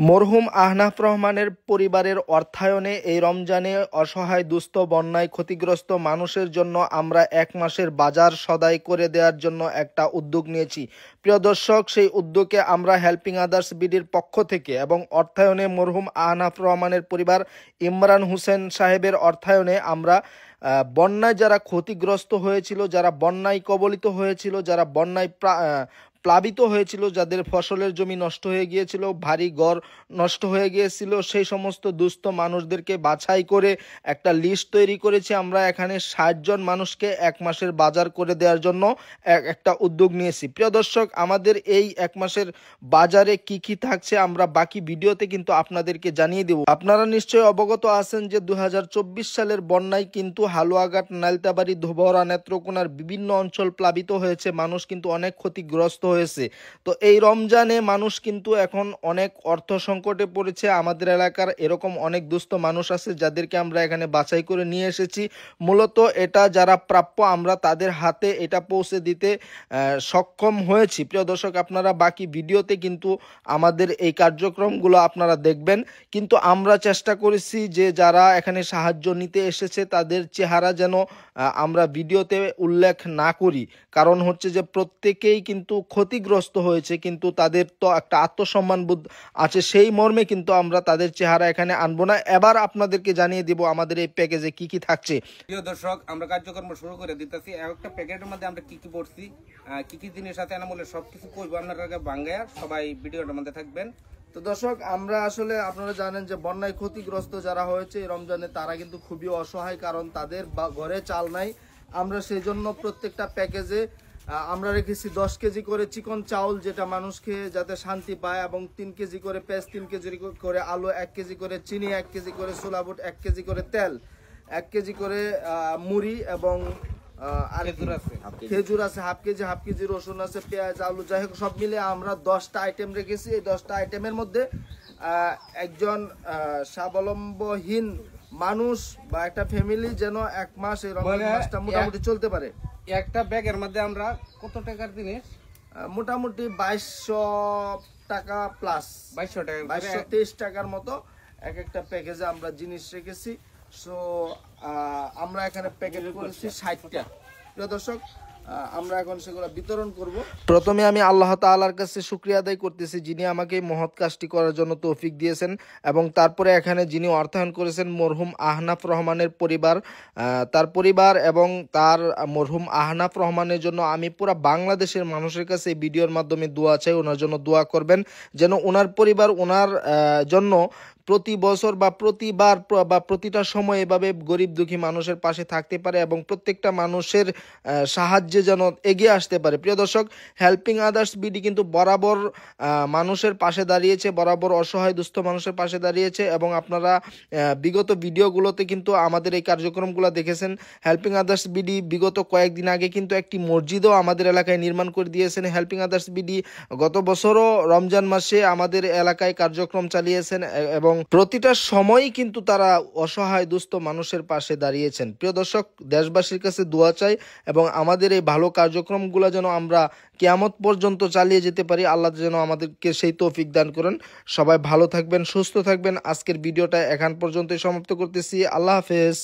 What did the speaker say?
মরহুম আহনাফ রহমানের পরিবারের অর্থায়নে এই রমজানে অসহায় দুস্থ বন্যায় ক্ষতিগ্রস্ত মানুষের জন্য আমরা 1 মাসের বাজার সদাই করে দেওয়ার জন্য একটা উদ্যোগ নিয়েছি। প্রিয় দর্শক, সেই উদ্যোগে আমরা হেল্পিং আদার্স বিডির পক্ষ থেকে এবং অর্থায়নে মরহুম আহনাফ রহমানের পরিবার ইমরান হোসেন সাহেবের অর্থায়নে আমরা বন্যায় যারা ক্ষতিগ্রস্ত হয়েছিল, যারা বন্যায় কবলিত হয়েছিল, যারা বন্যায় প্লাবিত হয়েছিল, যাদের ফসলের জমি নষ্ট হয়ে গিয়েছিল, ভারী ঘর নষ্ট হয়ে গিয়েছিল, সেই সমস্ত দুস্থ মানুষদেরকে বাছাই করে একটা লিস্ট তৈরি করেছি। আমরা এখানে 60 জন মানুষকে 1 মাসের বাজার করে দেওয়ার জন্য একটা উদ্যোগ নিয়েছি। প্রিয় দর্শক, আমাদের এই 1 মাসের বাজারে কি কি থাকছে আমরা বাকি ভিডিওতে কিন্তু আপনাদেরকে জানিয়ে দেব। আপনারা নিশ্চয়ই অবগত আছেন যে 2024 সালের বন্যায় কিন্তু হালুয়াঘাট, নাইলতাবাড়ি, ধোবরা, নেত্রকোনার বিভিন্ন অঞ্চল প্লাবিত হয়েছে, মানুষ কিন্তু অনেক ক্ষতিগ্রস্ত হয়েছে। তো এই রমজানে মানুষ কিন্তু এখন অনেক অর্থ সংকটে পড়েছে। আমাদের এলাকার এরকম অনেক দুস্থ মানুষ আছে যাদেরকে আমরা এখানে বাছাই করে নিয়ে এসেছি। মূলত এটা যারা প্রাপ্য আমরা তাদের হাতে এটা পৌঁছে দিতে সক্ষম হয়েছি। প্রিয় দর্শক, আপনারা বাকি ভিডিওতে কিন্তু আমাদের এই কার্যক্রমগুলো আপনারা দেখবেন। কিন্তু আমরা চেষ্টা করেছি যে যারা এখানে সাহায্য নিতে এসেছে তাদের চেহারা যেন আমরা ভিডিওতে উল্লেখ না করি, কারণ হচ্ছে যে প্রত্যেকেই কিন্তু ক্ষতিগ্রস্ত হয়েছে, কিন্তু তাদের তো একটা আত্মসম্মান বোধ আছে, সেই মর্মে কিন্তু আমরা তাদের চেহারা এখানে আনবো না। এবার আপনাদেরকে জানিয়ে দিব আমাদের এই প্যাকেজে কি কি থাকছে। প্রিয় দর্শক, আমরা কার্যক্রম শুরু করে দিতেছি। একটা প্যাকেটের মধ্যে আমরা কি কি পড়ছি, কি কি জিনিস আছে এনামূলে সবকিছু কইবো আপনারা আগে বাঙ্গায়া সবাই ভিডিওটার মধ্যে থাকবেন। তো দর্শক, আমরা আসলে আপনারা জানেন যে বন্যায় ক্ষতিগ্রস্ত যারা হয়েছে এই রমজানে তারা কিন্তু খুবই অসহায়, কারণ তাদের ঘরে চাল নাই। আমরা সেই জন্য প্রত্যেকটা প্যাকেজে আমরা রেখেছি 10 কেজি করে চিকন চাউল, যেটা মানুষকে যাতে শান্তি পায়, এবং 3 কেজি করে পেঁয়াজ, 3 কেজি করে আলু, 1 কেজি করে চিনি, 1 কেজি করে ছোলা বুট, 1 কেজি করে তেল, 1 কেজি করে মুড়ি, এবং খেজুর আছে হাফ কেজি রসুন আছে, পেঁয়াজ, আলু, যাই হোক সব মিলে আমরা 10টা আইটেম রেখেছি। এই 10টা আইটেমের মধ্যে একজন স্বাবলম্বহীন মানুষ বা একটা ফ্যামিলি যেন 1 মাস এই রমজান মাসটা মোটামুটি চলতে পারে। একটা ব্যাগের মধ্যে আমরা কত টাকার জিনিস, মোটামুটি 2200 টাকা প্লাস, 2223 টাকার মতো এক একটা প্যাকেজে আমরা জিনিস রেখেছি। সো আমরা এখানে প্যাকেট করেছি 60টা। প্রিয় দর্শক, আমরা এখন সেগুলো বিতরণ করব। প্রথমে আমি আল্লাহ তাআলার কাছে শুকরিয়া আদায় করতেছি যিনি আমাকে এই মহৎ কাজটি করার জন্য তৌফিক দিয়েছেন, এবং তারপরে এখানে যিনি অর্থায়ন করেছেন মরহুম আহনাফ রহমানের পরিবার, তার পরিবার এবং তার মরহুম আহনাফ রহমানের জন্য আমি পুরো বাংলাদেশের মানুষের কাছে এই ভিডিওর মাধ্যমে দোয়া চাই। ওনার জন্য দোয়া করবেন যেন ওনার পরিবার ওনার জন্য প্রতি বছর বা প্রতিবার বা প্রতিটা সময় এভাবে গরিব দুঃখী মানুষের পাশে থাকতে পারে এবং প্রত্যেকটা মানুষের সাহায্যে যেন এগিয়ে আসতে পারে। প্রিয় দর্শক, হেল্পিং আদার্স বিডি কিন্তু বরাবর মানুষের পাশে দাঁড়িয়েছে, বরাবর অসহায় দুস্থ মানুষের পাশে দাঁড়িয়েছে, এবং আপনারা বিগত ভিডিওগুলোতে কিন্তু আমাদের এই কার্যক্রমগুলো দেখেছেন। হেল্পিং আদার্স বিডি বিগত কয়েকদিন আগে কিন্তু একটি মসজিদও আমাদের এলাকায় নির্মাণ করে দিয়েছেন। হেল্পিং আদার্স বিডি গত বছরও রমজান মাসে আমাদের এলাকায় কার্যক্রম চালিয়েছেন, এবং প্রতিটা সময়ই কিন্তু তারা অসহায় দুস্থ মানুষের পাশে দাঁড়িয়েছেন। প্রিয় দর্শক, দেশবাসীর কাছে দোয়া চাই এবং আমাদের এই ভালো কার্যক্রমগুলো যেন আমরা কিয়ামত পর্যন্ত চালিয়ে যেতে পারি। আল্লাহ যেন আমাদেরকে সেই তৌফিক দান করেন। সবাই ভালো থাকবেন, সুস্থ থাকবেন। আজকের ভিডিওটা এখান পর্যন্তই সমাপ্ত করতেছি। আল্লাহ হাফেজ।